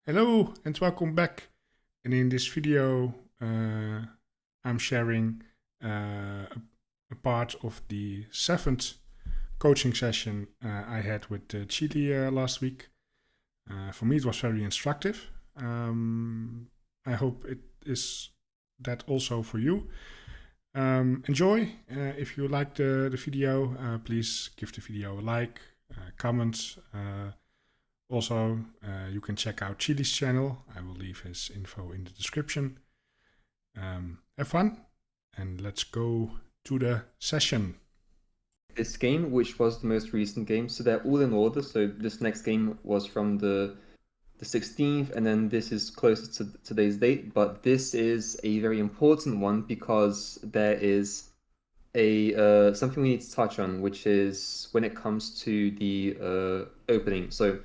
Hello and welcome back. And in this video, I'm sharing a part of the seventh coaching session I had with Chilli last week. For me, it was very instructive. I hope it is that also for you. Enjoy. If you liked the video, please give the video a like, comment. Also, you can check out Chili's channel. I will leave his info in the description. Have fun, and let's go to the session. This game, which was the most recent game, so they're all in order. So this next game was from the 16th, and then this is closer to today's date. But this is a very important one because there is a something we need to touch on, which is when it comes to the opening. So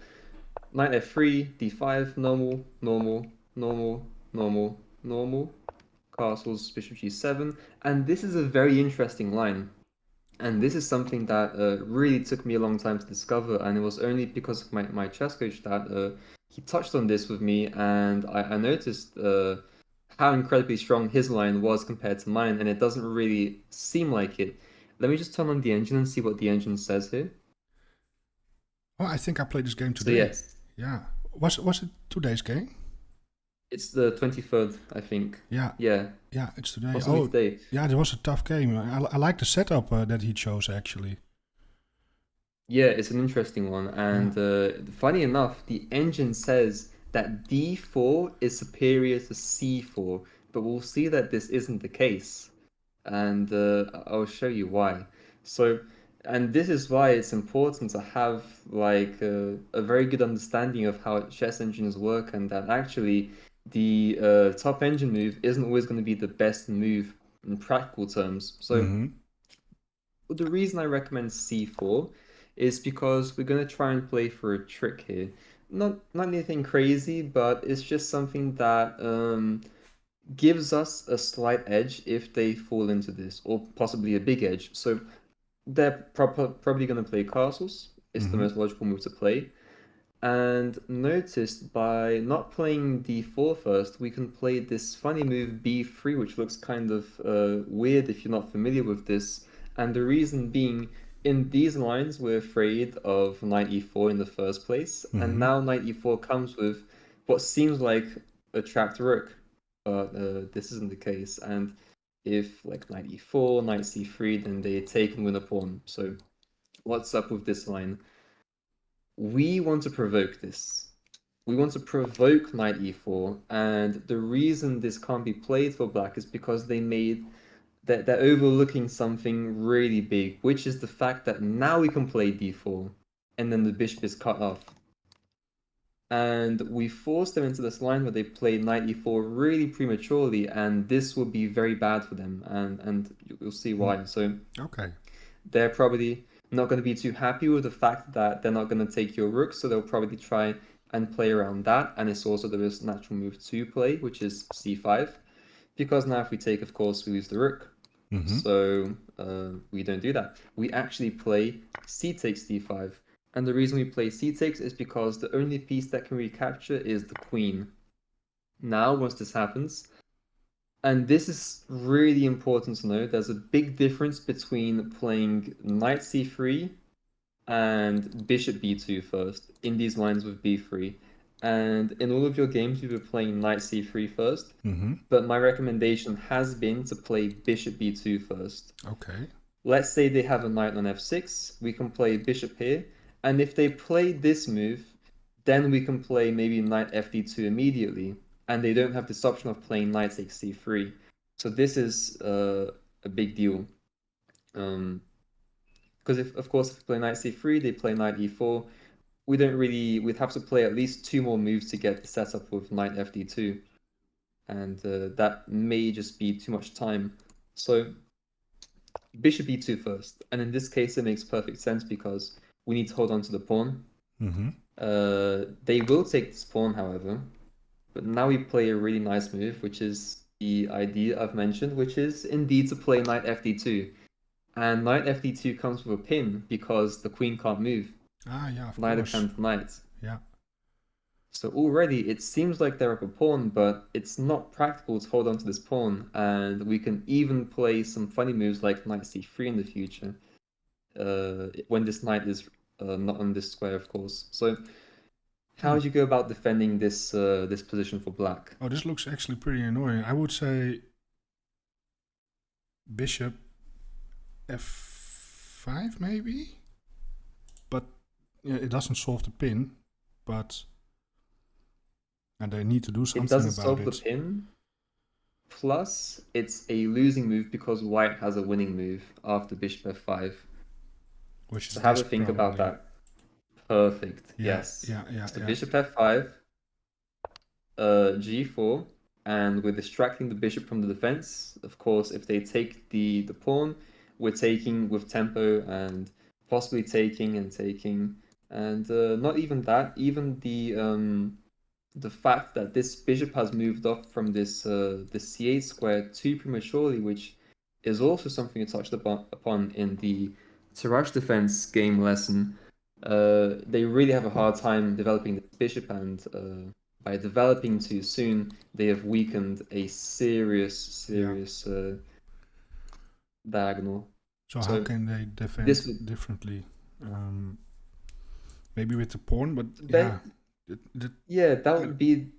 knight f3, d5, normal, normal, normal, normal, normal, castles, bishop g7, and this is a very interesting line. And this is something that really took me a long time to discover, and it was only because of my chess coach that he touched on this with me, and I noticed how incredibly strong his line was compared to mine, and it doesn't really seem like it. Let me just turn on the engine and see what the engine says here. Oh, I think I played this game So today. yes, Yeah. Was it today's game? it's the 23rd, I think. Yeah. Yeah, Yeah, it's today. possibly today. yeah, it was a tough game. I like the setup that he chose, actually. Yeah, it's an interesting one. And funny enough, the engine says that D4 is superior to C4, but we'll see that this isn't the case. And I'll show you why. So, and this is why it's important to have like a very good understanding of how chess engines work, and that actually the top engine move isn't always going to be the best move in practical terms. So the reason I recommend C4 is because we're going to try and play for a trick here. Not anything crazy, but it's just something that gives us a slight edge if they fall into this, or possibly a big edge. So they're probably going to play castles. It's the most logical move to play. And notice by not playing d4 first, we can play this funny move b3, which looks kind of weird if you're not familiar with this. And the reason being, in these lines, we're afraid of knight e4 in the first place. And now knight e4 comes with what seems like a trapped rook, but this isn't the case. And if like knight e4, knight c3, then they take and win a pawn. So what's up with this line? We want to provoke this. We want to provoke knight e4, and the reason this can't be played for black is because they're overlooking something really big, which is the fact that now we can play d4, and then the bishop is cut off. And we forced them into this line where they play knight e4 really prematurely, and this will be very bad for them, and you'll see why. So Okay. they're probably not going to be too happy with the fact that they're not going to take your rook, so they'll probably try and play around that. And it's also the most natural move to play, which is c5, because now if we take, of course, we lose the rook. So we don't do that. We actually play c takes d5. And the reason we play c takes is because the only piece that can recapture is the queen. Now, once this happens, and this is really important to know, there's a big difference between playing knight c3 and bishop b2 first in these lines with b3. And in all of your games, you were playing knight c3 first, but my recommendation has been to play bishop b2 first. Okay. Let's say they have a knight on f6, we can play bishop here, and if they play this move, then we can play maybe knight fd2 immediately, and they don't have this option of playing knight takes c3. So this is a big deal. Because of course, if we play knight c3, they play knight e4. We'd have to play at least two more moves to get the setup with knight fd2, and that may just be too much time. So bishop e2 first, and in this case, it makes perfect sense because we need to hold on to the pawn. They will take this pawn, however, but now we play a really nice move, which is the idea I've mentioned, which is indeed to play knight fd2. And knight fd2 comes with a pin because the queen can't move. Ah, yeah, of Neither course. can the knight. Yeah. So already it seems like they're up a pawn, but it's not practical to hold on to this pawn, and we can even play some funny moves like knight c3 in the future, when this knight is not on this square, of course. So how Hmm. would you go about defending this position for black? Oh, this looks actually pretty annoying. I would say bishop f5 maybe, but yeah, it doesn't solve the pin. But and they need to do It something doesn't about solve the it, pin, plus it's a losing move because white has a winning move after bishop f5. which So is have this a think about probably. that. Perfect, Yeah, yes. yeah, yeah, So yeah, bishop f5, g4, and we're distracting the bishop from the defense. Of course, if they take the pawn, we're taking with tempo and possibly taking and taking. And not even that, even the fact that this bishop has moved off from this c8 square too prematurely, which is also something you touched upon in the Tarrasch defense game lesson. They really have a hard time developing this bishop, and by developing too soon, they have weakened a yeah. serious diagonal. So how So can they this defend would, differently? Um, Maybe with the pawn, but but yeah, it, yeah, that I, would be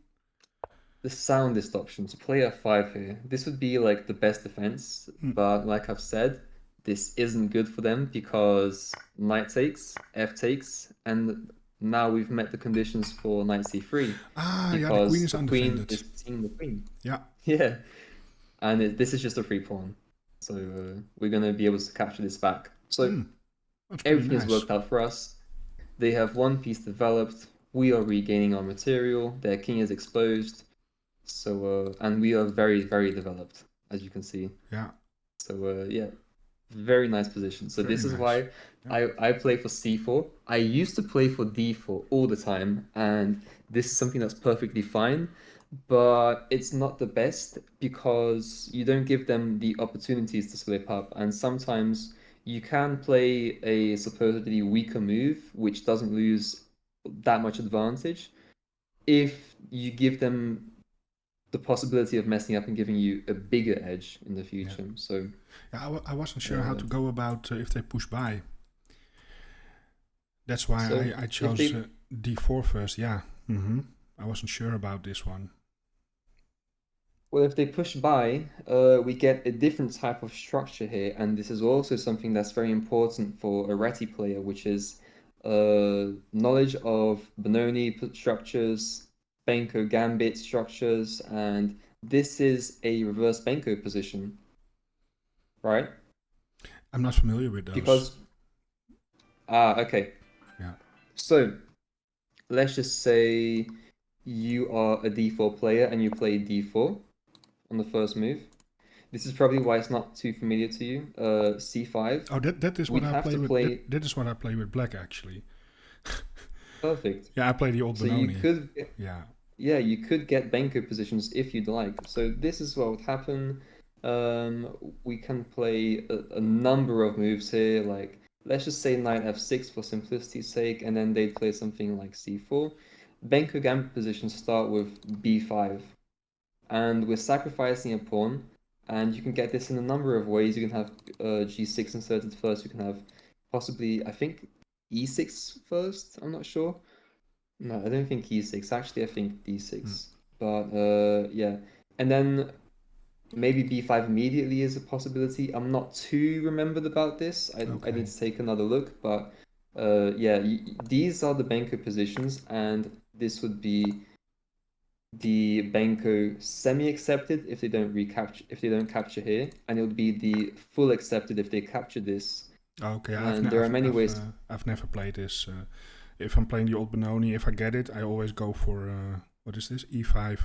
the soundest option to play f5 here. This would be like the best defense, hmm. but like I've said, this isn't good for them because knight takes, f takes, and now we've met the conditions for knight c3 Yeah, the queen because is the queen undefended. is seeing the queen. Yeah, Yeah, and this is just a free pawn. So we're going to be able to capture this back. So hmm. That's pretty everything has nice. worked out for us. They have one piece developed. We are regaining our material. Their king is exposed. So, and we are very, very developed, as you can see. Yeah, So, yeah, very nice position. So very this is nice. why Yeah, I play for c4. I used to play for d4 all the time, and this is something that's perfectly fine, but it's not the best because you don't give them the opportunities to slip up, and sometimes you can play a supposedly weaker move, which doesn't lose that much advantage if you give them the possibility of messing up and giving you a bigger edge in the yeah. future. So, Yeah, I wasn't sure how uh, to go about if they push by. That's why so I if chose they d4 first. Yeah, I wasn't sure about this one. well, if they push by, we get a different type of structure here, and this is also something that's very important for a Reti player, which is knowledge of Benoni structures, Benko Gambit structures, and this is a reverse Benko position, right? I'm not familiar with those. Because okay. Yeah. So let's just say you are a d4 player and you play d4 on the first move. This is probably why it's not too familiar to you. C5. Oh, that is what We'd I have play to with. play That is what I play with black actually. perfect. Yeah, I play the old So you Benoni. could, Yeah. yeah, you could get Benko positions if you'd like. So this is what would happen. We can play a number of moves here, like let's just say knight f6 for simplicity's sake, and then they'd play something like c4. Benko gambit positions start with b5, and we're sacrificing a pawn, and you can get this in a number of ways. You can have g6 inserted first. You can have possibly, I think, e6 first. I'm not sure. No, I don't think e6. Actually, I think Hmm. d6. But yeah, and then maybe b5 immediately is a possibility. I'm not too remembered about this. I need Okay. to take another look. But yeah, these are the Benko positions, and this would be the Benko semi-accepted if they don't recapture if they don't capture here, and it would be the full accepted if they capture this. Okay. And there are many ways to, I've never played this. If I'm playing the old Benoni, if I get it, I always go for what is this? E5.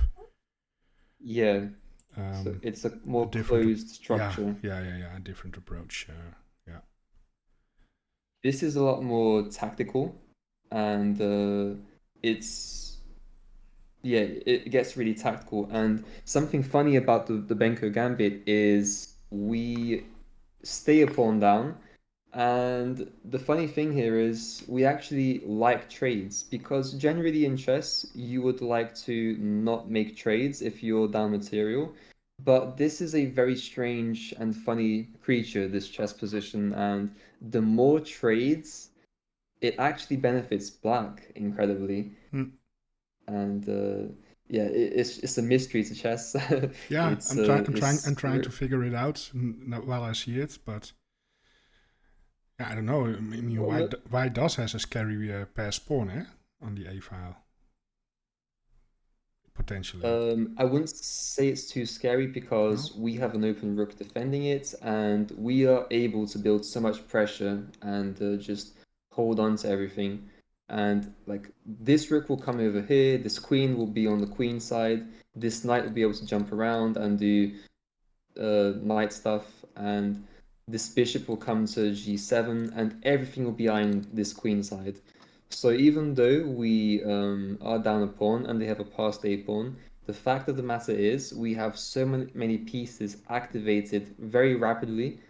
yeah. So Um, it's a a more different. closed Yeah, structure. yeah. A different approach. Yeah. This is a lot more tactical, and it's yeah, it gets really tactical. And something funny about the Benko Gambit is we stay a pawn down, And the funny thing here is we actually like trades because generally in chess you would like to not make trades if you're down material. But this is a very strange and funny creature, this chess position, and the more trades, it actually benefits black incredibly. Hmm. And yeah, it's a mystery to chess. Yeah, I'm It's trying to figure it out while I see it, but yeah, I don't know. I mean, well, why does has a scary pass pawn, on the a file potentially? I wouldn't say it's too scary No. because we have an open rook defending it, and we are able to build so much pressure and just hold on to everything. And like this rook will come over here, this queen will be on the queen side, this knight will be able to jump around and do knight stuff, and this bishop will come to g7, and everything will be eyeing this queen side. So even though we are down a pawn and they have a passed a pawn, the fact of the matter is we have so many pieces activated very rapidly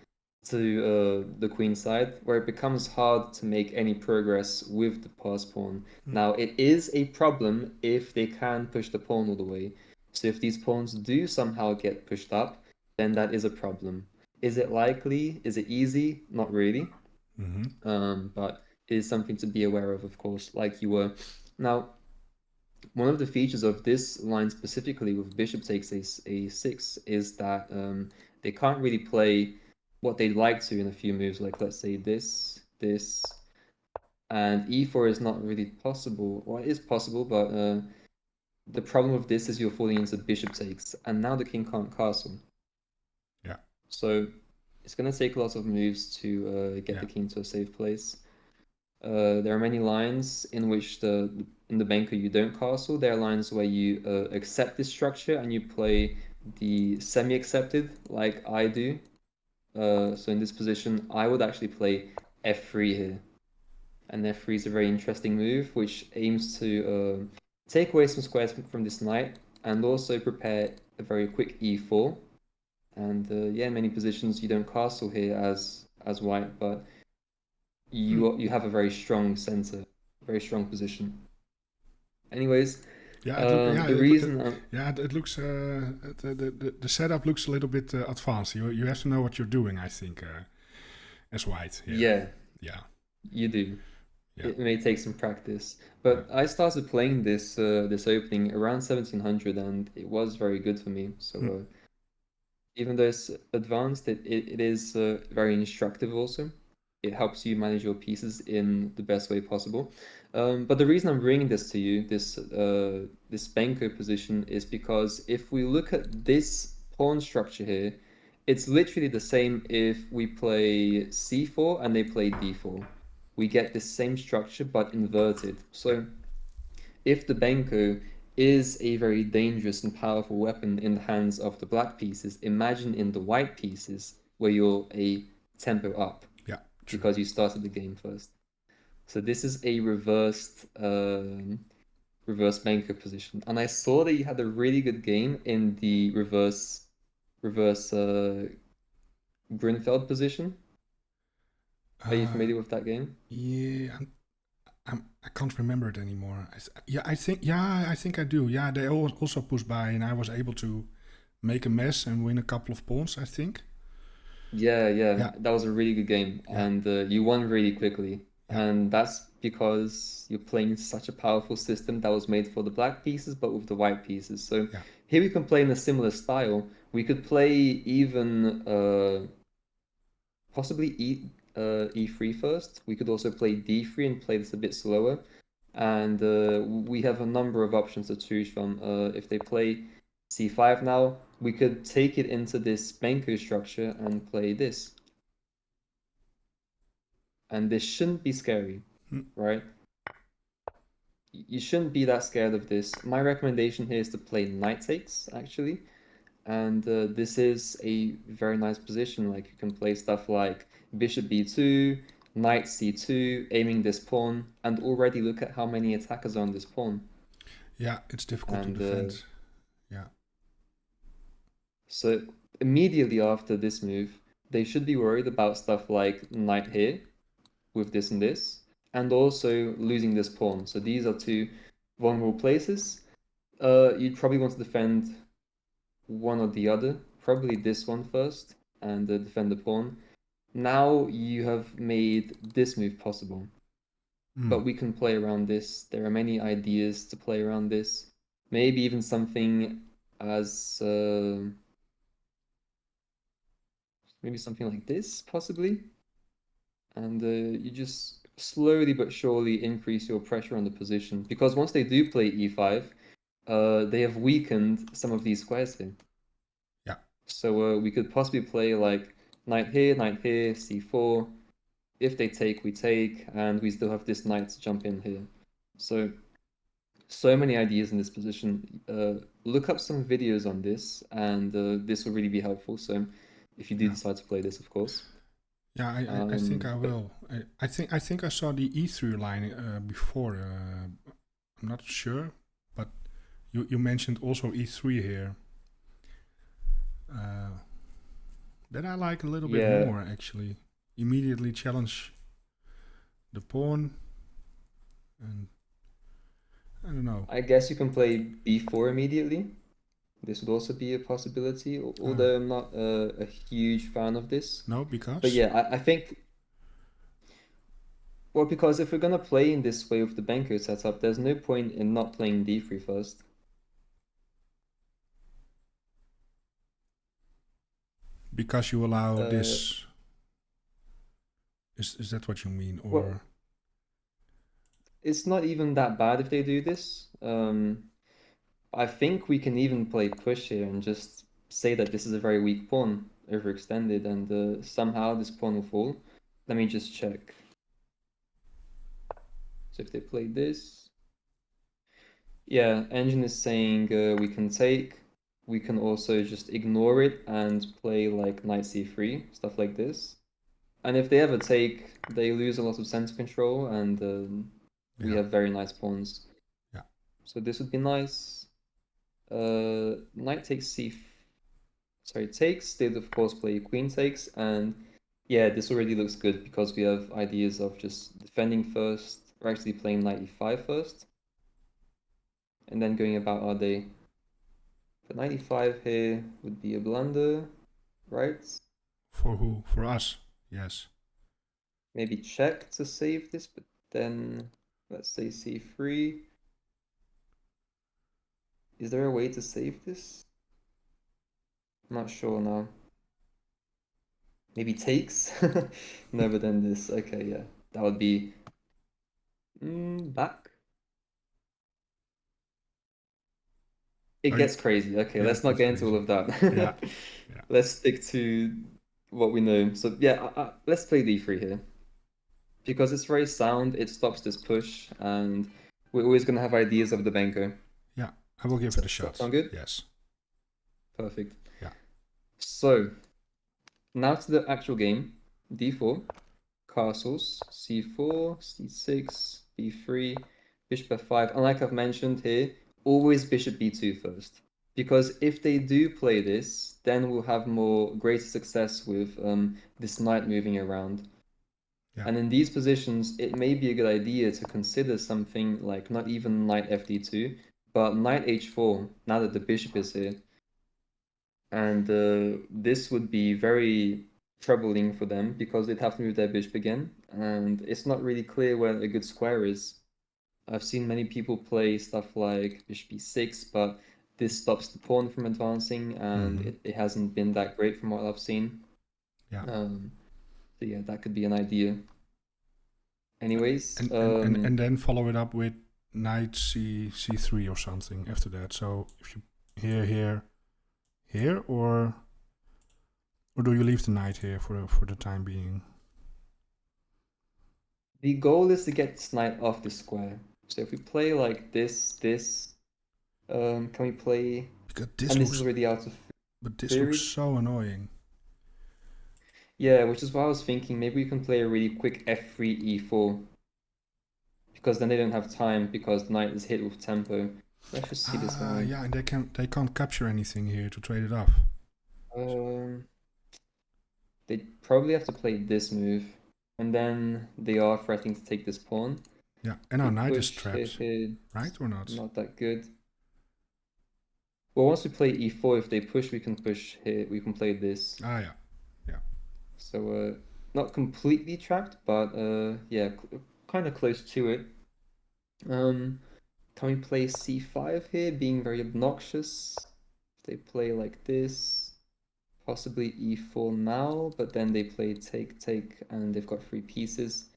to the queen side, where it becomes hard to make any progress with the passed pawn. Hmm. Now, it is a problem if they can push the pawn all the way. So if these pawns do somehow get pushed up, then that is a problem. Is it likely? Is it easy? Not really. Mm-hmm. But it is something to be aware of course, like you were. Now, one of the features of this line specifically with bishop takes a6 is that they can't really play what they'd like to in a few moves, like let's say this, and e4 is not really possible. Well, it is possible, but the problem with this is you're falling into bishop takes, and now the king can't castle. Yeah. So it's going to take a lot of moves to get Yeah. the king to a safe place. There are many lines in which in the banker you don't castle. There are lines where you accept this structure and you play the semi-accepted, like I do. So in this position, I would actually play f3 here, and f3 is a very interesting move, which aims to take away some squares from this knight and also prepare a very quick e4. And yeah, in many positions you don't castle here as white, but Hmm. you have a very strong center, very strong position. Anyways, Yeah. the reason Yeah. It looks. The setup looks a little bit advanced. You have to know what you're doing. I think as white here. yeah, Yeah. you do. Yeah. It may take some practice, Yeah. but I started playing this opening around 1700, and it was very good for me. So Hmm. even though it's advanced, it is very instructive also. It helps you manage your pieces in the best way possible. But the reason I'm bringing this to you, this banker position, is because if we look at this pawn structure here, it's literally the same if we play c4 and they play d4. We get the same structure but inverted. Yeah. So if the Benko is a very dangerous and powerful weapon in the hands of the black pieces, imagine in the white pieces where you're a tempo up Yeah. True. because you started the game first. So this is a reverse Benko position, and I saw that you had a really good game in the reverse Grunfeld position. Are you Uh, familiar with that game? yeah. I can't remember it anymore. Yeah, I think. Yeah, I think I do. Yeah, they also pushed by, and I was able to make a mess and win a couple of pawns. I think. Yeah, yeah, Yeah. that was a really good game, Yeah. and you won really quickly. Yeah. And that's because you're playing such a powerful system that was made for the black pieces, but with the white pieces. So Yeah. here we can play in a similar style. We could play even possibly E3 first. We could also play D3 and play this a bit slower. And we have a number of options to choose from. If they play C5 now, we could take it into this Benko structure and play this. And this shouldn't be scary, Hmm. right? You shouldn't be that scared of this. My recommendation here is to play knight takes, actually. And this is a very nice position. Like you can play stuff like bishop b2, knight c2, aiming this pawn, and already look at how many attackers are on this pawn. Yeah. It's difficult to And defend. Yeah. so immediately after this move, they should be worried about stuff like knight here with this and this, and also losing this pawn. So these are two vulnerable places. You'd probably want to defend one or the other, probably this one first, and defend the pawn. Now you have made this move possible, but we can play around this. There are many ideas to play around this. Maybe even something as maybe something like this, possibly. And you just slowly but surely increase your pressure on the position. Because once they do play e5, they have weakened some of these squares here. Yeah. So we could possibly play like knight here, c4. If they take, we take, and we still have this knight to jump in here. So many ideas in this position. Look up some videos on this, and this will really be helpful. So if you do decide to play this, of course. Yeah, I think I will. I think I saw the E3 line before. I'm not sure, but you mentioned also E3 here. That I like a little bit more actually. Immediately challenge the pawn, and I don't know. I guess you can play b4 immediately. This would also be a possibility, although I'm not a huge fan of this. No, because? But yeah, I think. Well, because if we're gonna play in this way with the Benko setup, there's no point in not playing d3 first. Because you allow this. Is that what you mean, or? Well, it's not even that bad if they do this. I think we can even play push here and just say that this is a very weak pawn, overextended, and somehow this pawn will fall. Let me just check. So if they play this, yeah, engine is saying we can take. We can also just ignore it and play like knight c3, stuff like this. And if they ever take, they lose a lot of center control, and we have very nice pawns. Yeah. So this would be nice. Knight takes takes. They of course play queen takes, and yeah, this already looks good because we have ideas of just defending first, or actually playing knight e5 first, and then going about our day. But knight e5 here would be a blunder, right? For who? For us, yes. Maybe check to save this, but then let's say c3. Is there a way to save this? I'm not sure now. Maybe takes? No, but then this. Okay, yeah. That would be back. It gets crazy. Okay, let's not get into all of that. Yeah. Let's stick to what we know. So yeah, let's play d3 here. Because it's very sound, it stops this push, and we're always going to have ideas of the Benko. Yeah, I will give it a shot. Sound good? Yes. Perfect. Yeah. So, now to the actual game. d4, castles, c4, c6, b3, bishop f5. And like I've mentioned here, always bishop b2 first. Because if they do play this, then we'll have greater success with this knight moving around. Yeah. And in these positions, it may be a good idea to consider something like not even knight fd2, but knight h4, now that the bishop is here. And this would be very troubling for them because they'd have to move their bishop again, and it's not really clear where a good square is. I've seen many people play stuff like bishop e6, but this stops the pawn from advancing, and it hasn't been that great from what I've seen. Yeah. So yeah, that could be an idea. Anyways, and then follow it up with knight c3 or something after that. So if you here, or do you leave the knight here for the time being? The goal is to get this knight off the square. So if we play like this, can we play? Because this and looks, this is already out of. But this looks so annoying. Yeah, which is why I was thinking maybe we can play a really quick f3 e4. Because then they don't have time because the knight is hit with tempo. Let's just see this one. Yeah, and they can't capture anything here to trade it off. They probably have to play this move, and then they are threatening to take this pawn. Yeah, and our We knight is push trapped, here, right or not? not that good. Well, once we play e4, if they push, we can push here. We can play this. Ah, yeah. So not completely trapped, but yeah, kind of close to it. Can we play c5 here, being very obnoxious? If they play like this, possibly e4 now, but then they play take, take, and they've got 3 pieces.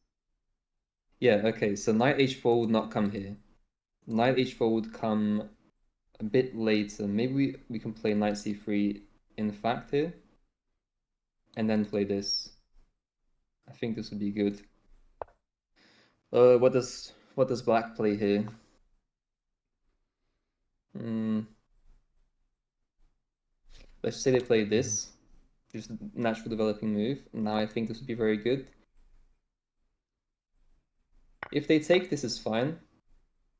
Yeah, okay, so knight h4 would not come here. Knight h4 would come a bit later. Maybe we can play knight c3 in fact here, and then play this. I think this would be good. What does black play here? Let's say they play this, just a natural developing move. Now I think this would be very good. If they take, this is fine.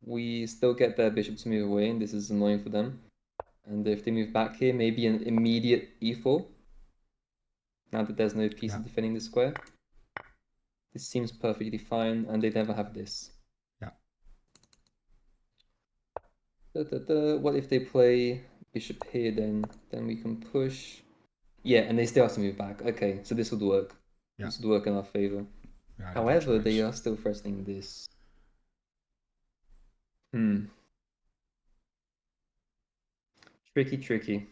We still get their bishop to move away, and this is annoying for them. And if they move back here, maybe an immediate e4. Now that there's no pieces defending the square. This seems perfectly fine, and they never have this. Yeah. What if they play bishop here then? Then we can push. Yeah, and they still have to move back. Okay, so this would work. Yeah. This would work in our favor. Yeah, However, nice. they are still threatening this. Tricky.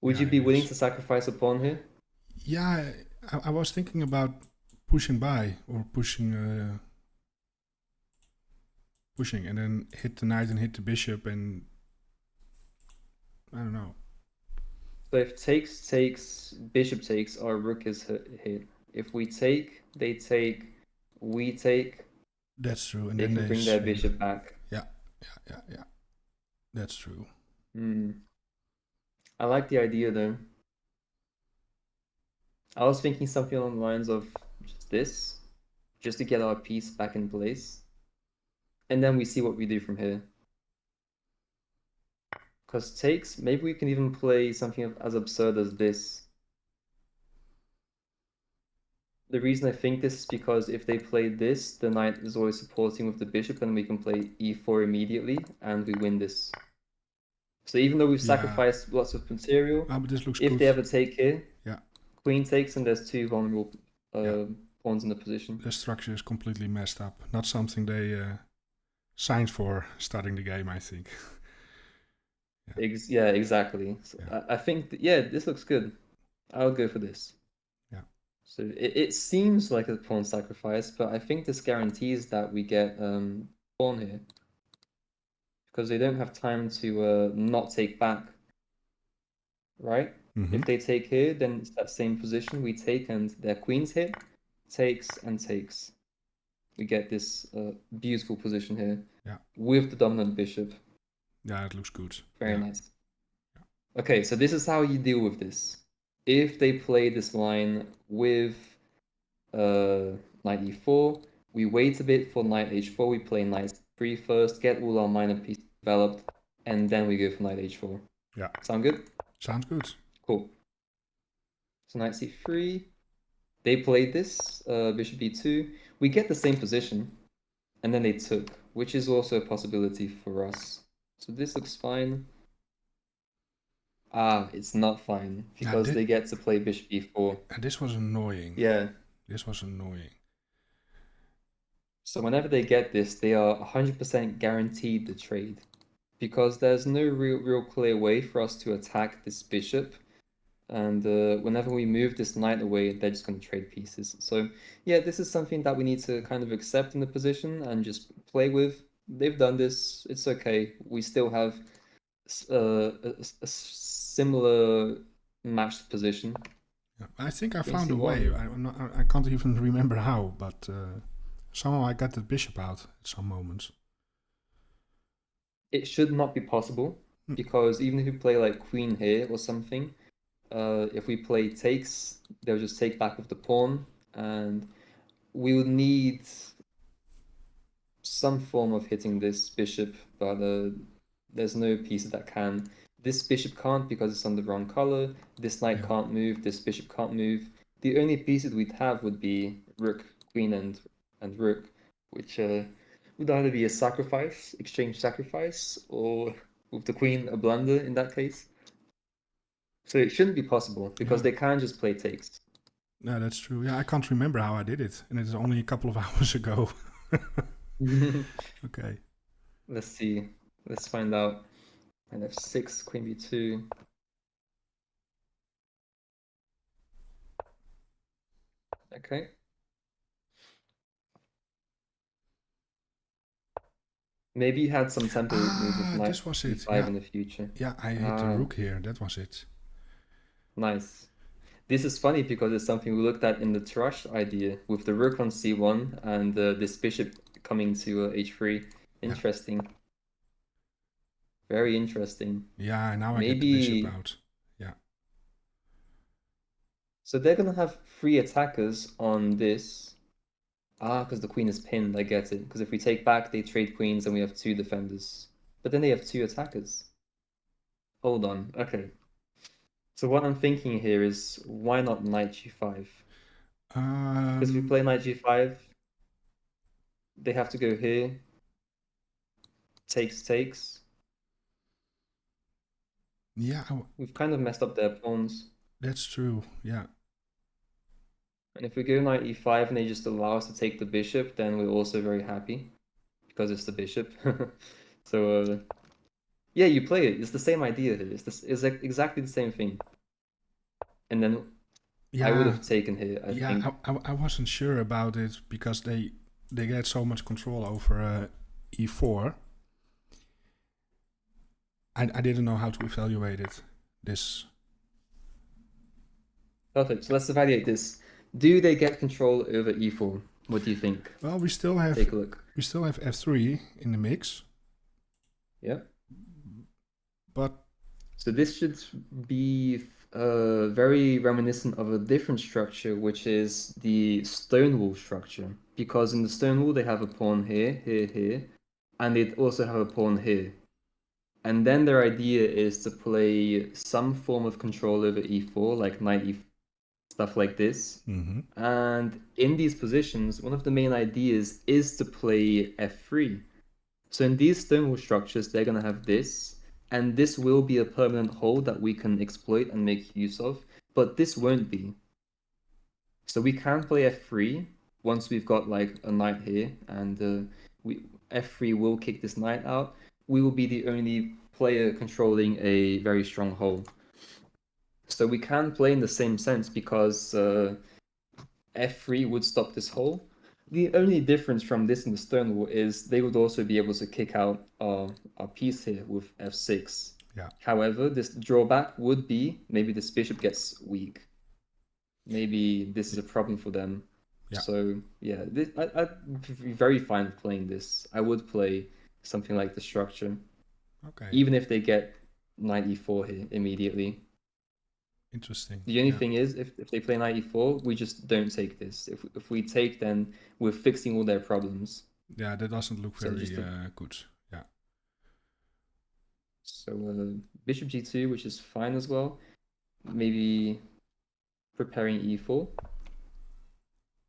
Would you be willing to sacrifice a pawn here? Yeah, I was thinking about pushing by or pushing, and then hit the knight and hit the bishop, and I don't know. So if takes, bishop takes, our rook is hit. If we take, they take, we take. That's true, and they then can bring their bishop back. Yeah. That's true. I like the idea though. I was thinking something along the lines of just this, just to get our piece back in place. And then we see what we do from here. Because takes, maybe we can even play something as absurd as this. The reason I think this is because if they play this, the knight is always supporting with the bishop, and we can play e4 immediately, and we win this. So even though we've sacrificed lots of material, but this looks if good. they ever take here, Yeah. queen takes, and there's 2 vulnerable pawns in the position. The structure is completely messed up. Not something they signed for starting the game, I think. Yeah, exactly. So I think, this looks good. I'll go for this. Yeah. So it seems like a pawn sacrifice, but I think this guarantees that we get pawn here. Because they don't have time to not take back. Right? Mm-hmm. If they take here, then it's that same position. We take, and their queen's hit. Takes and takes. We get this beautiful position here. Yeah. With the dominant bishop. Yeah, it looks good. Very nice. Yeah. Okay, so this is how you deal with this. If they play this line with knight e4, we wait a bit for knight h4, we play knight 3 first, get all our minor pieces developed, and then we go for knight h4. Yeah. Sound good? Sounds good. Cool. So knight c3, they played this, bishop e2, we get the same position, and then they took, which is also a possibility for us. So this looks fine. It's not fine, because they get to play bishop e4. This was annoying. Yeah. This was annoying. So whenever they get this, they are 100% guaranteed the trade. Because there's no real clear way for us to attack this bishop. And whenever we move this knight away, they're just going to trade pieces. So yeah, this is something that we need to kind of accept in the position and just play with. They've done this. It's okay. We still have a similar matched position. Yeah, I think I found a way. I can't even remember how, but somehow I got the bishop out at some moments. It should not be possible, because even if you play like queen here or something, if we play takes, they'll just take back with the pawn, and we would need some form of hitting this bishop, but there's no piece that can. This bishop can't because it's on the wrong color. This knight Yeah. can't move. This bishop can't move. The only pieces we'd have would be rook, queen, and rook, which would either be a sacrifice, exchange sacrifice, or with the queen a blunder in that case. So it shouldn't be possible because Yeah. they can just play takes. No, that's true. Yeah, I can't remember how I did it, and it's only a couple of hours ago. Okay. Let's see. Let's find out. And f6, queen b2. Okay. Maybe you had some tempo moves with knight This was it. e5 Yeah. in the future. Yeah, I hit the Ah, rook here. That was it. nice. This is funny because it's something we looked at in the Thrush idea with the rook on c1 and this bishop coming to h3. Yeah. Interesting. Very interesting. Yeah, now I get the bishop Maybe... out. Yeah. So they're going to have three attackers on this. Ah, because the queen is pinned, I get it. Because if we take back, they trade queens and we have two defenders. But then they have two attackers. Hold on, okay. So what I'm thinking here is, why not knight g5? Because if we play knight g5, they have to go here. Takes. Yeah, We've kind of messed up their pawns. that's true. Yeah. And if we go knight e5 and they just allow us to take the bishop, then we're also very happy. Because it's the bishop. So, yeah, you play it. It's the same idea here. It's like exactly the same thing. And then I would Yeah. have taken here, I Yeah, think. I wasn't sure about it because they get so much control over e4. I didn't know how to evaluate it. This. Perfect. So let's evaluate this. Do they get control over e4? What do you think? Well, we still have Take a look. f3 in the mix, Yeah. but So this should be very reminiscent of a different structure, which is the Stonewall structure. Because in the Stonewall, they have a pawn here, here, and they also have a pawn here. And then their idea is to play some form of control over e4, like knight e, stuff like this. And in these positions, one of the main ideas is to play f3. So in these Stonewall structures, they're going to have this, and this will be a permanent hold that we can exploit and make use of, but this won't be. So we can play f3 once we've got like a knight here, and f3 will kick this knight out. We will be the only player controlling a very strong hold. So we can play in the same sense because f3 would stop this hole. The only difference from this and the Stonewall is they would also be able to kick out our piece here with f6. yeah. However, this drawback would be maybe this bishop gets weak. Maybe this is a problem for them. Yeah. So yeah, I'd be very fine with playing this. I would play something like the structure. Okay. Even if they get knight e4 here immediately. Interesting. The only thing is, if they play knight e4, we just don't take this. If we take, then we're fixing all their problems. Yeah, that doesn't look So very just good. Yeah. So bishop g2, which is fine as well. Maybe preparing e4.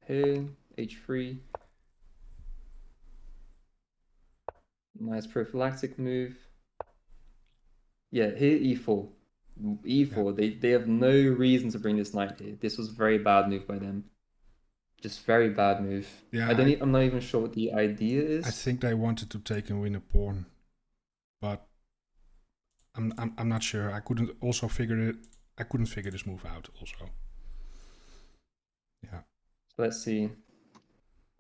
Here, h3. Nice prophylactic move. Yeah, here e4. E4, they have no reason to bring this knight here. This was a very bad move by them. Just very bad move. Yeah, I'm not even sure what the idea is. I think they wanted to take and win a pawn, but I'm not sure. I couldn't figure this move out also. Yeah. So let's see.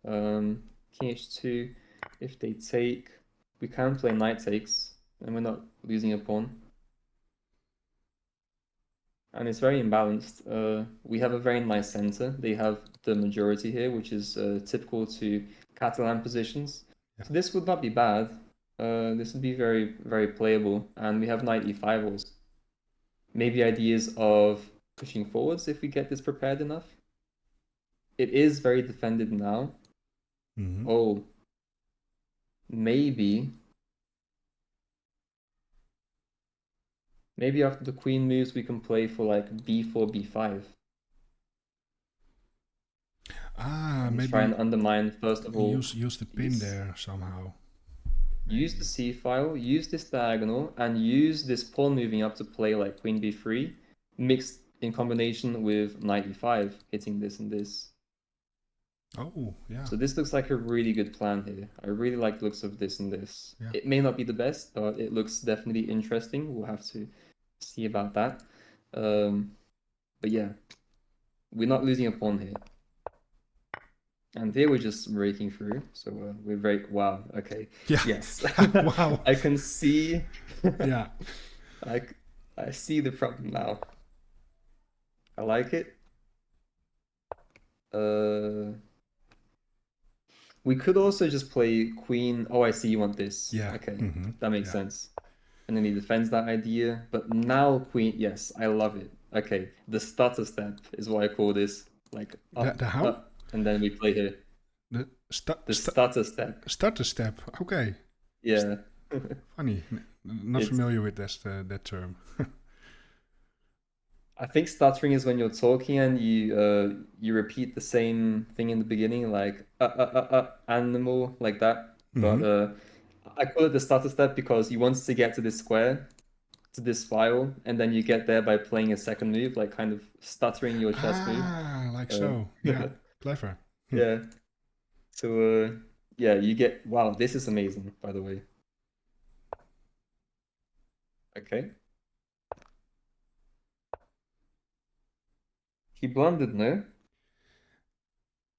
King h2. If they take, we can play knight takes, and we're not losing a pawn. And it's very imbalanced. We have a very nice center. They have the majority here, which is typical to Catalan positions. Yeah. So this would not be bad. This would be very, very playable. And we have knight e5 also. Maybe ideas of pushing forwards if we get this prepared enough. It is very defended now. Mm-hmm. Oh, maybe after the queen moves, we can play for like b4, b5. And try and Maybe undermine, first of all, use the pin there somehow. use the c file, use this diagonal, and use this pawn moving up to play like queen b3, mixed in combination with knight e5, hitting this and this. Oh, yeah. So this looks like a really good plan here. I really like the looks of this and this. Yeah. It may not be the best, but it looks definitely interesting. We'll have to see about that. But yeah, we're not losing a pawn here. And here we're just raking through. So we're very... Wow, okay. Yeah. Yes. Wow. I can see... Yeah. I see the problem now. I like it. We could also just play queen. Oh, I see you want this. Yeah. Okay, Mm-hmm. that makes sense. And then he defends that idea. But now queen, yes, I love it. Okay, the stutter step is what I call this. Like up, the how? up, and then we play here. The stutter step. Stutter step. Okay. Yeah. Funny. Not familiar with that term. I think stuttering is when you're talking and you repeat the same thing in the beginning, like animal, like that. Mm-hmm. But I call it the stutter step because you want to get to this square, to this file, and then you get there by playing a second move, like kind of stuttering your chess move. Like so. Yeah. Clever. Yeah. So yeah, you get... Wow, this is amazing, by the way. Okay. He blundered, no?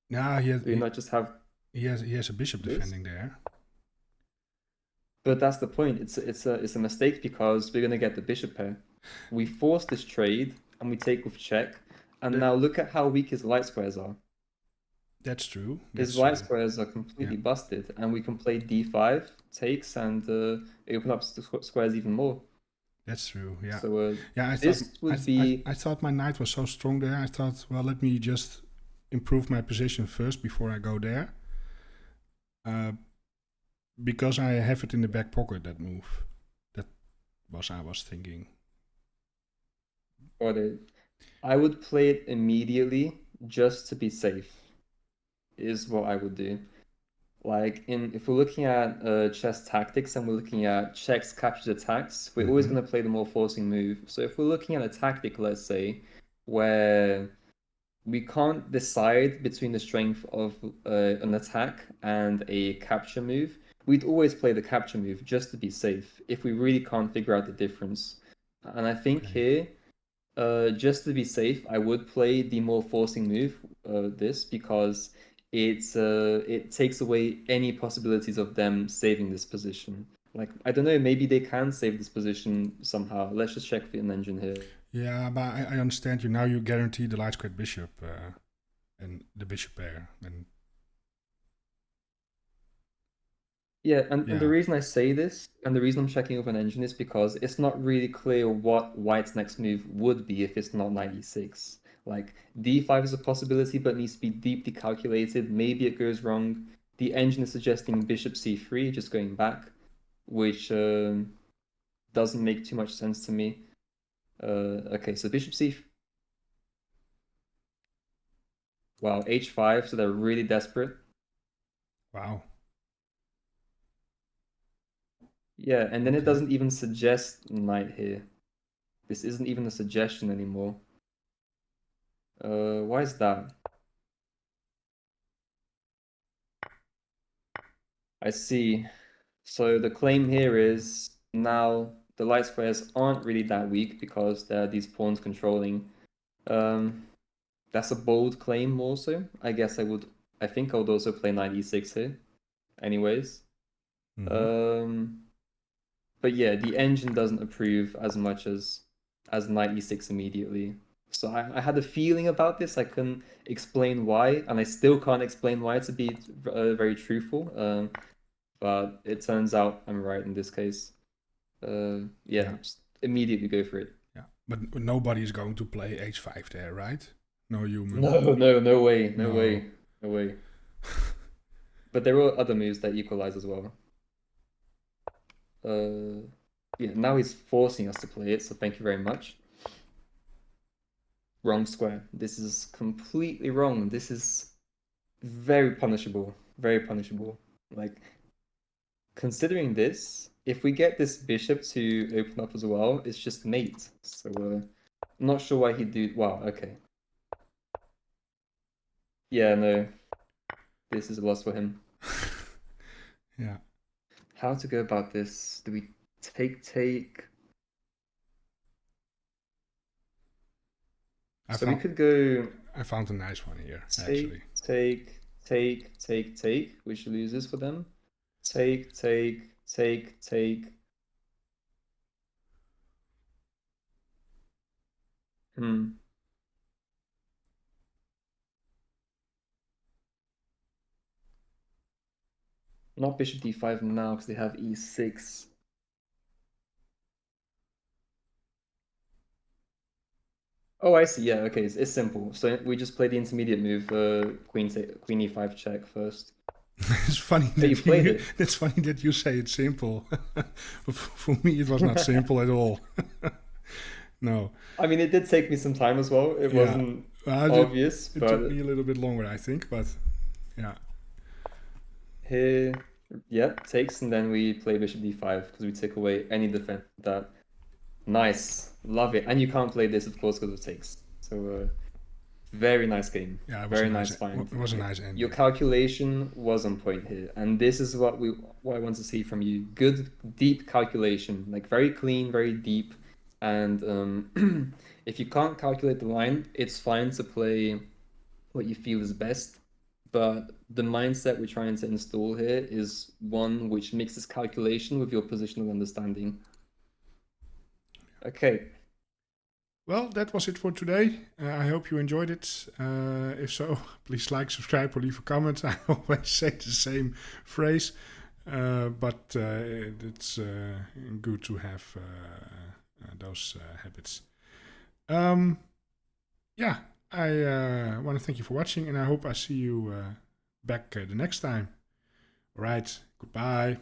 Yeah, Do you not just have... he has a bishop this? defending there. But that's the point. It's a mistake because we're gonna get the bishop pair. We force this trade and we take with check. And now look at how weak his light squares are. That's true. His light squares are completely busted, and we can play d5 takes and open up the squares even more. That's true. Yeah. So I thought my knight was so strong there. I thought, well, let me just improve my position first before I go there. Because I have it in the back pocket, that move. That was I was thinking. Got it. I would play it immediately just to be safe, is what I would do. Like, if we're looking at chess tactics and we're looking at checks, captures, attacks, we're always going to play the more forcing move. So if we're looking at a tactic, let's say, where we can't decide between the strength of an attack and a capture move, we'd always play the capture move just to be safe if we really can't figure out the difference. And I think here, just to be safe, I would play the more forcing move, this, because it takes away any possibilities of them saving this position. Like, I don't know, maybe they can save this position somehow. Let's just check the engine here. Yeah, but I understand you. Now you guarantee the light squared bishop and the bishop pair. And the reason I say this, and the reason I'm checking with an engine, is because it's not really clear what white's next move would be if it's not knight e6. Like, d5 is a possibility, but needs to be deeply calculated. Maybe it goes wrong. The engine is suggesting bishop c3, just going back, which doesn't make too much sense to me. Okay, so bishop c... Wow, h5, so they're really desperate. Wow. Yeah, and then it doesn't even suggest knight here. This isn't even a suggestion anymore. Why is that? I see. So the claim here is now the light squares aren't really that weak because there are these pawns controlling. That's a bold claim also. I think I would also play knight e6 here. Anyways. But yeah, the engine doesn't approve as much as knight e6 immediately. So I had a feeling about this. I couldn't explain why, and I still can't explain why, to be very truthful. But it turns out I'm right in this case. Just immediately go for it. Yeah, but nobody is going to play h5 there, right? No human. No way. But there were other moves that equalize as well. Yeah, now he's forcing us to play it, so thank you very much. Wrong square. This is completely wrong. This is very punishable. Very punishable. Like, considering this, if we get this bishop to open up as well, it's just mate. So, I'm not sure why he'd do... Wow, okay. Yeah, no. This is a loss for him. Yeah. How to go about this? Do we take? So we could go I found a nice one here, take, actually. take, which loses for them. Take. Not bishop d5 now because they have e6. Oh, I see. Yeah, okay, it's simple. So we just play the intermediate move, queen e5 check first. It's funny that you played it. It's funny that you say it's simple. For me, it was not simple at all. No. I mean, it did take me some time as well. It wasn't obvious, it but took me a little bit longer, I think. But yeah. Here, yeah, takes, and then we play bishop d5 because we take away any defense. That nice, love it. And you can't play this, of course, because it takes. So very nice game. Yeah, it was very a nice find. It was a nice ending. Your calculation was on point here, and this is what I want to see from you. Good, deep calculation, like very clean, very deep. And if you can't calculate the line, it's fine to play what you feel is best. But the mindset we're trying to install here is one which mixes calculation with your positional understanding. Okay. Well, that was it for today. I hope you enjoyed it. If so, please like, subscribe, or leave a comment. I always say the same phrase, but it's good to have those habits. Yeah, I want to thank you for watching, and I hope I see you back the next time. All right, goodbye.